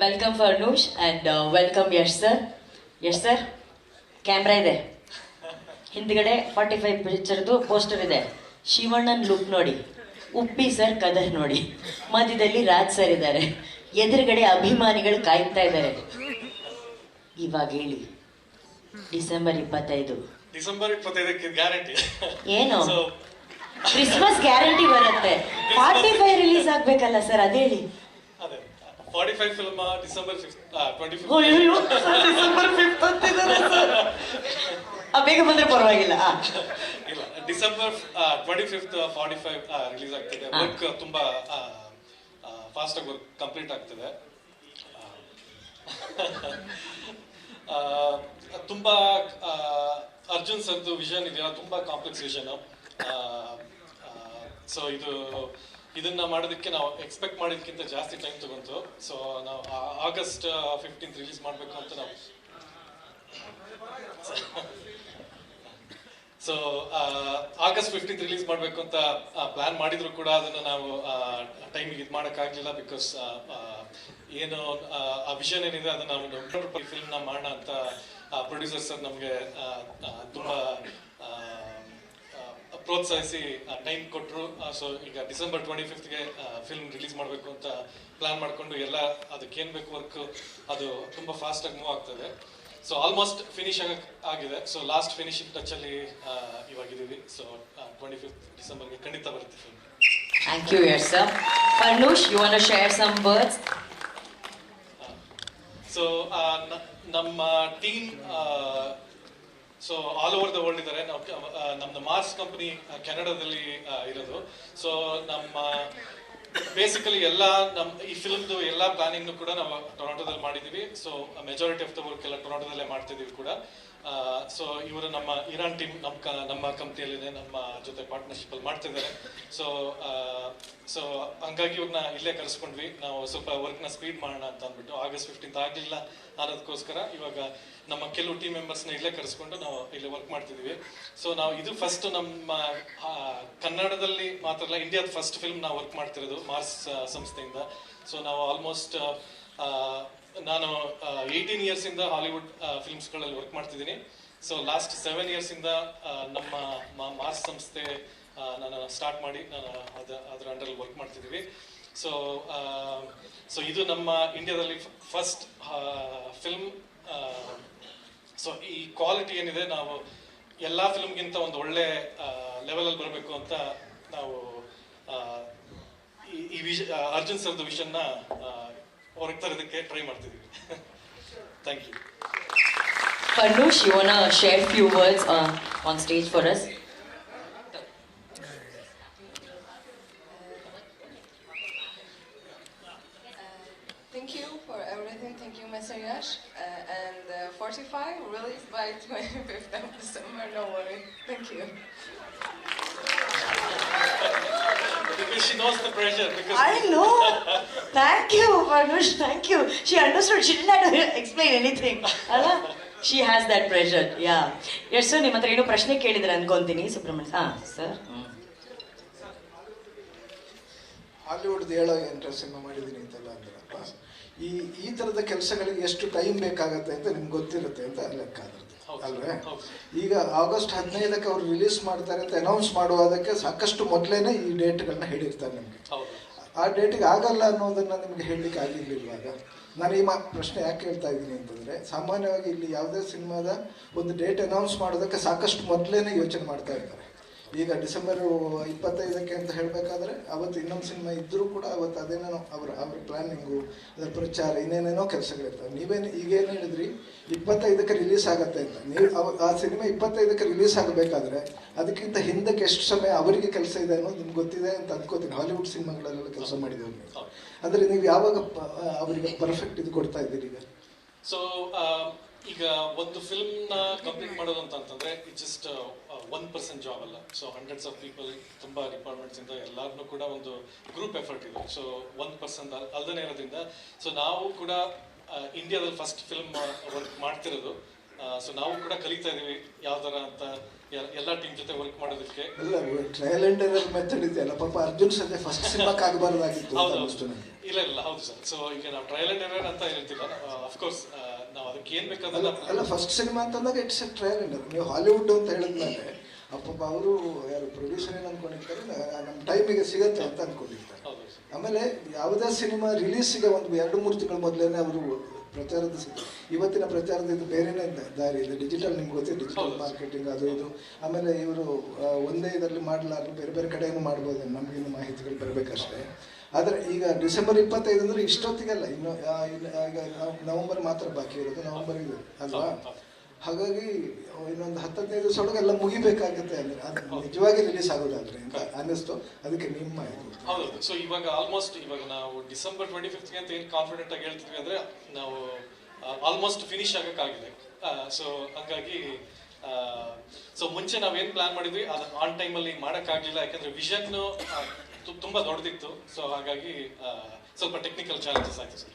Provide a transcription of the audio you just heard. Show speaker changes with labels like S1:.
S1: Welcome Farnoosh and welcome Yash sir. Yash sir, camera ಇದೆ ಹಿಂದ್ಗಡೆ, 45 ಪಿಕ್ಚರ್ದು poster ಇದೆ. ಶಿವಣ್ಣನ್ ಲುಕ್ ನೋಡಿ, ಉಪ್ಪಿ ಸರ್ ಕದರ್ ನೋಡಿ, ಮಧ್ಯದಲ್ಲಿ ರಾಜ್ ಸರ್ ಇದ್ದಾರೆ, ಎದುರುಗಡೆ ಅಭಿಮಾನಿಗಳು ಕಾಯ್ತಾ ಇದ್ದಾರೆ. ಇವಾಗ ಹೇಳಿ, ಡಿಸೆಂಬರ್ 25
S2: ಡಿಸೆಂಬರ್ 25ಕ್ಕೆ ಗ್ಯಾರಂಟಿ
S1: ಏನು ಕ್ರಿಸ್ಮಸ್ ಗ್ಯಾರಂಟಿ ಬರುತ್ತೆ. 45 ರಿಲೀಸ್ ಆಗ್ಬೇಕಲ್ಲ ಸರ್, ಅದೇಳಿ.
S2: ಅದೇ 45 ಫಿಲ್ಮ್ ಡಿಸೆಂಬರ್ 25
S1: ಡಿಸೆಂಬರ್ 5 ಅಂತಿದ್ದಾರೆ ಸರ್. ಬೇಗ ಬಂದ್ರೆ ಪರವಾಗಿಲ್ಲ.
S2: ಇಲ್ಲ, ಡಿಸೆಂಬರ್ 25 45 ರಿಲೀಸ್ ಆಗ್ತಿದೆ. ವರ್ಕ್ ತುಂಬಾ ಫಾಸ್ಟ್ ಆಗಿ ವರ್ಕ್ ಕಂಪ್ಲೀಟ್ ಆಗ್ತಿದೆ. ತುಂಬಾ ಅರ್ಜುನ್ ಸರ್ದು ವಿಷನ್ ಇದೆಯಲ್ಲ, ತುಂಬಾ ಕಾಂಪ್ಲೆಕ್ಸ್ ವಿಷನ್. ಸೊ ಇದನ್ನ ಮಾಡೋದಕ್ಕೆ ನಾವು ಎಕ್ಸ್ಪೆಕ್ಟ್ ಮಾಡಿದ್ಕಿಂತ ಜಾಸ್ತಿ ಟೈಮ್ ತಗೊಂತು. ಸೊ ನಾವು ಆಗಸ್ಟ್ 15 ರಿಲೀಸ್ ಮಾಡಬೇಕು ಅಂತ ನಾವು ಆಗಸ್ಟ್ 15 ರಿಲೀಸ್ ಮಾಡಬೇಕು ಅಂತ ಪ್ಲಾನ್ ಮಾಡಿದ್ರು ಕೂಡ ಅದನ್ನ ನಾವು ಟೈಮಿಗೆ ಇದು ಮಾಡೋಕ್ಕಾಗಲಿಲ್ಲ. ಬಿಕಾಸ್ ಏನು ಆ ವಿಷನ್ ಏನಿದೆ ಅದನ್ನ ನಾವು ಫಿಲ್ಮ್ ನ ಮಾಡೋಣ ಅಂತ ಪ್ರೊಡ್ಯೂಸರ್ ಸರ್ ನಮಗೆ ತುಂಬಾ ಪ್ರೋತ್ಸಾಹಿಸಿ ಟೈಮ್ ಕೊಟ್ಟರು. ಸೊ ಈಗ ಡಿಸೆಂಬರ್ 25ಗೆ ಫಿಲ್ಮ್ ರಿಲೀಸ್ ಮಾಡಬೇಕು ಅಂತ ಪ್ಲಾನ್ ಮಾಡಿಕೊಂಡು ಎಲ್ಲ ಅದಕ್ಕೆ ಏನ್ ಬೇಕು ವರ್ಕ್ ಅದು ತುಂಬಾ ಫಾಸ್ಟ್ ಆಗಿ ಮೂವ್ ಆಗ್ತದೆ. ಸೊ ಆಲ್ಮೋಸ್ಟ್ ಫಿನಿಶ್ ಆಗಿದೆ. ಸೊ ಲಾಸ್ಟ್ ಫಿನಿಶಿಂಗ್ ಟಚ್ ಅಲ್ಲಿ ಇವಾಗಿದ್ದೀವಿ. ಸೊ 25 ಡಿಸೆಂಬರ್ಗೆ ಖಂಡಿತ ಬರುತ್ತೆ film.
S1: Thank you Yash sir. Farnoosh, you want to share some words?
S2: So ನಮ್ಮ team so all over the world ಇದ್ದಾರೆ. ನಾವು ನಮ್ದು ಮಾರ್ಸ್ ಕಂಪನಿ ಕೆನಡಾದಲ್ಲಿ ಇರೋದು. ಸೊ ನಮ್ಮ ಬೇಸಿಕಲಿ ಎಲ್ಲ ಈ ಫಿಲ್ಮ್ದು ಎಲ್ಲ ಪ್ಲಾನಿಂಗ್ ಕೂಡ ನಾವು ಟೊರಾಂಟೋದಲ್ಲಿ ಮಾಡಿದೀವಿ. So majority of the work ಎಲ್ಲ ಟೊರಾಂಟೋದಲ್ಲೇ ಮಾಡ್ತಿದೀವಿ ಕೂಡ. ಸೊ ಇವರು ನಮ್ಮ ಇರಾನ್ ಟೀಮ್ ನಮ್ಮ ಕಂಪ್ನಿಯಲ್ಲಿದೆ, ನಮ್ಮ ಜೊತೆ ಪಾರ್ಟ್ನರ್ಶಿಪ್ ಅಲ್ಲಿ ಮಾಡ್ತಿದ್ದಾರೆ. ಸೊ ಹಂಗಾಗಿ ಇವ್ರನ್ನ ಇಲ್ಲೇ ಕರೆಸ್ಕೊಂಡ್ವಿ. ನಾವು ಸ್ವಲ್ಪ ವರ್ಕ್ನ ಸ್ಪೀಡ್ ಮಾಡೋಣ ಅಂತ ಅಂದ್ಬಿಟ್ಟು. ಆಗಸ್ಟ್ 15 ಆಗಲಿಲ್ಲ ಅನ್ನೋದಕ್ಕೋಸ್ಕರ ಇವಾಗ ನಮ್ಮ ಕೆಲವು ಟೀಮ್ ಮೆಂಬರ್ಸ್ನ ಇಲ್ಲೇ ಕರೆಸ್ಕೊಂಡು ನಾವು ಇಲ್ಲಿ ವರ್ಕ್ ಮಾಡ್ತಿದೀವಿ. ಸೊ ನಾವು ಇದು ಫಸ್ಟ್ ನಮ್ಮ ಕನ್ನಡದಲ್ಲಿ ಮಾತ್ರ ಅಲ್ಲ, ಇಂಡಿಯಾದ ಫಸ್ಟ್ ಫಿಲ್ಮ್ ನಾವು ವರ್ಕ್ ಮಾಡ್ತಿರೋದು ಮಾರ್ಸ್ ಸಂಸ್ಥೆಯಿಂದ. ಸೊ ನಾವು ಆಲ್ಮೋಸ್ಟ್ ನಾನು 18 ಇಯರ್ಸ್ ಇಂದ ಹಾಲಿವುಡ್ ಫಿಲ್ಮ್ಸ್ಗಳಲ್ಲಿ ವರ್ಕ್ ಮಾಡ್ತಿದ್ದೀನಿ. ಸೊ ಲಾಸ್ಟ್ 7 ಇಯರ್ಸ್ ಇಂದ ನಮ್ಮ ಮಾರ್ಸ್ ಸಂಸ್ಥೆ ನಾನು ಸ್ಟಾರ್ಟ್ ಮಾಡಿ ನಾನು ಅದರ ಅಂಡರ್ ವರ್ಕ್ ಮಾಡ್ತಿದ್ದೀವಿ. ಸೊ ಇದು ನಮ್ಮ ಇಂಡಿಯಾದಲ್ಲಿ ಫಸ್ಟ್ ಫಿಲ್ಮ್. ಸೊ ಈ ಕ್ವಾಲಿಟಿ ಏನಿದೆ, ನಾವು ಎಲ್ಲ ಫಿಲ್ಮ್ಗಿಂತ ಒಂದು ಒಳ್ಳೆ ಲೆವೆಲಲ್ಲಿ ಬರಬೇಕು ಅಂತ ನಾವು ಈ ಅರ್ಜುನ್ ಸರ್ದು ವಿಷನ್ನ ಹೊರಗೆ ತರೋದಕ್ಕೆ ಟ್ರೈ ಮಾಡ್ತಿದ್ದೀವಿ. Thank you.
S1: Farnoosh, you want to share few words on stage for us?
S3: Thank you for everything. Thank you, Mr. Yash. And 45 released by 25th of December. No worry. Thank you.
S2: Because she knows the pressure. Because
S1: I know. Thank you, Farnoosh. Thank you. She understood. She didn't have to explain anything. Alla? She has that pressure. Yeah. Yes, sir. ನಿಮ್ಮ ಹತ್ರ ಏನೋ ಪ್ರಶ್ನೆ ಕೇಳಿದ್ರೆ ಅನ್ಕೊಂತೀನಿ Subrahmanya sir.
S4: Hollywood ಹೇಳೋ enter cinema ಮಾಡಿದ್ದೀನಿ ಅಂತೆಲ್ಲ ಅಂದ್ರಪ್ಪ. ಈ ಥರದ ಕೆಲಸಗಳಿಗೆ ಎಷ್ಟು ಟೈಮ್ ಬೇಕಾಗತ್ತೆ ಅಂತ ನಿಮ್ಗೆ ಗೊತ್ತಿರುತ್ತೆ ಅಂತ ಲೆಕ್ಕ ಅದ್ರದ್ದು ಅಲ್ವೇ. ಈಗ ಆಗಸ್ಟ್ 15ಕ್ಕೆ ಅವ್ರು ರಿಲೀಸ್ ಮಾಡ್ತಾರೆ ಅಂತ ಅನೌನ್ಸ್ ಮಾಡುವುದಕ್ಕೆ ಸಾಕಷ್ಟು ಮೊದಲೇನೆ ಈ ಡೇಟ್ಗಳನ್ನ ಹೇಳಿರ್ತಾರೆ ನಿಮಗೆ. ಆ ಡೇಟಿಗೆ ಆಗಲ್ಲ ಅನ್ನೋದನ್ನ ನಿಮ್ಗೆ ಹೇಳಲಿಕ್ಕೆ ಆಗಿರ್ಲಿಲ್ವಾಗ? ನಾನು ಈ ಪ್ರಶ್ನೆ ಯಾಕೆ ಹೇಳ್ತಾ ಇದ್ದೀನಿ ಅಂತಂದರೆ, ಸಾಮಾನ್ಯವಾಗಿ ಇಲ್ಲಿ ಯಾವುದೇ ಸಿನಿಮಾದ ಒಂದು ಡೇಟ್ ಅನೌನ್ಸ್ ಮಾಡೋದಕ್ಕೆ ಸಾಕಷ್ಟು ಮೊದಲೇನೆ ಯೋಚನೆ ಮಾಡ್ತಾ ಇರ್ತಾರೆ. ಈಗ ಡಿಸೆಂಬರ್ 25ಕ್ಕೆ ಅಂತ ಹೇಳಬೇಕಾದ್ರೆ ಅವತ್ತು ಇನ್ನೊಂದು ಸಿನಿಮಾ ಇದ್ದರೂ ಕೂಡ ಅವತ್ತು ಅದೇನೇನೋ ಅವ್ರ ಪ್ಲಾನಿಂಗು, ಅದರ ಪ್ರಚಾರ, ಇನ್ನೇನೇನೋ ಕೆಲಸಗಳಿರ್ತವೆ. ಈಗೇನು ಹೇಳಿದ್ರಿ 25ಕ್ಕೆ ರಿಲೀಸ್ ಆಗತ್ತೆ ಅಂತ. ನೀವು ಆ ಸಿನಿಮಾ 25ಕ್ಕೆ ರಿಲೀಸ್ ಆಗಬೇಕಾದ್ರೆ ಅದಕ್ಕಿಂತ ಹಿಂದಕ್ಕೆ ಎಷ್ಟು ಸಮಯ ಅವರಿಗೆ ಕೆಲಸ ಇದೆ ಅನ್ನೋದು ನಿಮ್ಗೆ ಗೊತ್ತಿದೆ ಅಂತ ಅಂದ್ಕೋತೀನಿ. ಹಾಲಿವುಡ್ ಸಿನಿಮಾಗಳಲ್ಲೆಲ್ಲ ಕೆಲಸ ಮಾಡಿದವ್ರು ನೀವು. ಅಂದರೆ ನೀವು ಯಾವಾಗ ಅವರಿಗೆ ಪರ್ಫೆಕ್ಟ್ ಇದು ಕೊಡ್ತಾ ಇದ್ದೀರಿ ಈಗ?
S2: ಸೊ ಈಗ ಒಂದು ಫಿಲ್ಮ್ ನ ಕಂಪ್ಲೀಟ್ ಮಾಡೋದು ಅಂತಂದ್ರೆ ಇಟ್ ಜಸ್ಟ್ 1% ಜಾಬ್ ಅಲ್ಲ. ಸೊ ಹಂಡ್ರೆಡ್ಸ್ ಆಫ್ ಪೀಪಲ್, ತುಂಬಾ ಡಿಪಾರ್ಟ್ಮೆಂಟ್ಸ್ ಇಂದ ಎಲ್ಲಾರನ್ನೂ ಕೂಡ ಒಂದು ಗ್ರೂಪ್ ಎಫರ್ಟ್ ಇದೆ. ಸೊ 1% ಅಲ್ದೇ ಇರೋದ್ರಿಂದ ಸೊ ನಾವು ಕೂಡ ಇಂಡಿಯಾದಲ್ಲಿ ಫಸ್ಟ್ ಫಿಲ್ಮ್ ವರ್ಕ್ ಮಾಡ್ತಿರೋದು. ಸೊ ನಾವು ಕೂಡ ಕಲಿತಾ ಇದೀವಿ ಯಾವ ತರ ಅಂತ ಎಲ್ಲ ಟೀಮ್ ಜೊತೆ ವರ್ಕ್ ಮಾಡೋದಕ್ಕೆ.
S4: ಅಲ್ಲ ಟ್ರಯಲ್ ಅಂಡ್ ಎರರ್ ಮೆಥಡ್ ಇದೆಯಲ್ಲ, ಪಾಪ ಅರ್ಜುನ್ ಸದ್ಯ ಫಸ್ಟ್ ಸಿನಿಮಾಕ್ಕೆ ಆಗಬಾರ್ದಾಗಿತ್ತು.
S2: ಇಲ್ಲ ಹೌದು ಸರ್. ಸೊ ಈಗ ನಾವು ಟ್ರಯಲ್ ಅಂಡ್ ಎರರ್ ಅಂತ ಹೇಳ್ತಿಲ್ಲ, ಅಫ್ಕೋರ್ಸ್ ನಾವು ಅದಕ್ಕೆ ಏನ್ ಬೇಕಾದ್ರೆ
S4: ಅಲ್ಲ ಫಸ್ಟ್ ಸಿನಿಮಾ ಅಂತಂದಾಗ it's A trial and error. ನೀವು ಹಾಲಿವುಡ್ ಅಂತ ಹೇಳಿದ್ಮೇಲೆ ಅಪ್ಪ ಅವರು ಯಾರು ಪ್ರೊಡ್ಯೂಸರ್ ಏನು ಅನ್ಕೊಂಡಿರ್ತಾರೆ, ನಮ್ಮ ಟೈಮಿಗೆ ಸಿಗತ್ತೆ ಅಂತ ಅನ್ಕೊಂಡಿರ್ತಾರೆ. ಆಮೇಲೆ ಯಾವುದೇ ಸಿನಿಮಾ ರಿಲೀಸಿಗೆ ಒಂದು 2-3 ತಿಂಗಳ ಮೊದಲೇನೆ ಅವರು ಪ್ರಚಾರದ ಇವತ್ತಿನ ಪ್ರಚಾರದ ಇದು ಬೇರೆನೇ ದಾರಿ ಇದೆ. ಡಿಜಿಟಲ್ ನಿಮ್ಗೆ ಗೊತ್ತಿದೆ, ಡಿಜಿಟಲ್ ಮಾರ್ಕೆಟಿಂಗ್ ಅದು ಇದು. ಆಮೇಲೆ ಇವರು ಒಂದೇ ಇದರಲ್ಲಿ ಮಾಡಲಾರ್ದು ಬೇರೆ ಬೇರೆ ಕಡೆಯನ್ನು ಮಾಡ್ಬೋದು, ನಮಗಿನ್ನು ಮಾಹಿತಿಗಳು ಬರಬೇಕಷ್ಟೇ. ಆದರೆ ಈಗ ಡಿಸೆಂಬರ್ 25 ಅಂದರೆ ಇಷ್ಟೊತ್ತಿಗೆಲ್ಲ ಇನ್ನು ಈಗ ನವಂಬರ್ ಮಾತ್ರ ಬಾಕಿ ಇರೋದು, ನವಂಬರ್ ಇದೆ ಅಲ್ವಾ. ಹಾಗಾಗಿ ಇನ್ನೊಂದು 10-15 ದಿವಸ ಒಳಗೆ ಎಲ್ಲ ಮುಗಿಬೇಕಾಗುತ್ತೆ. ಅಂದರೆ ಅದು ನಿಜವಾಗಿ ರಿಲೀಸ್ ಆಗೋದಾದ್ರೆ ಅಂತ ಅನ್ನಿಸ್ತು. ಅದಕ್ಕೆ ನಿಮ್ಮ
S2: ಹೌದು. ಸೊ ಇವಾಗ ಆಲ್ಮೋಸ್ಟ್ ಇವಾಗ ನಾವು ಡಿಸೆಂಬರ್ 25ಗೆ ಅಂತ ಏನು ಕಾನ್ಫಿಡೆಂಟ್ ಆಗಿ ಹೇಳ್ತಿದ್ವಿ ಅಂದ್ರೆ ನಾವು ಆಲ್ಮೋಸ್ಟ್ ಫಿನಿಶ್ ಆಗಕ್ಕಾಗಿದೆ. ಸೊ ಹಂಗಾಗಿ ಸೊ ಮುಂಚೆ ನಾವೇನು ಪ್ಲಾನ್ ಮಾಡಿದ್ವಿ ಅದು ಆನ್ ಟೈಮಲ್ಲಿ ಮಾಡೋಕ್ಕಾಗಲಿಲ್ಲ, ಯಾಕಂದ್ರೆ ವಿಷನ್ ತುಂಬಾ ದೊಡ್ಡದಿತ್ತು. ಸೊ ಹಾಗಾಗಿ ಸ್ವಲ್ಪ ಟೆಕ್ನಿಕಲ್ ಚಾಲೆಂಜಸ್ ಆಯ್ತು ಸರ್.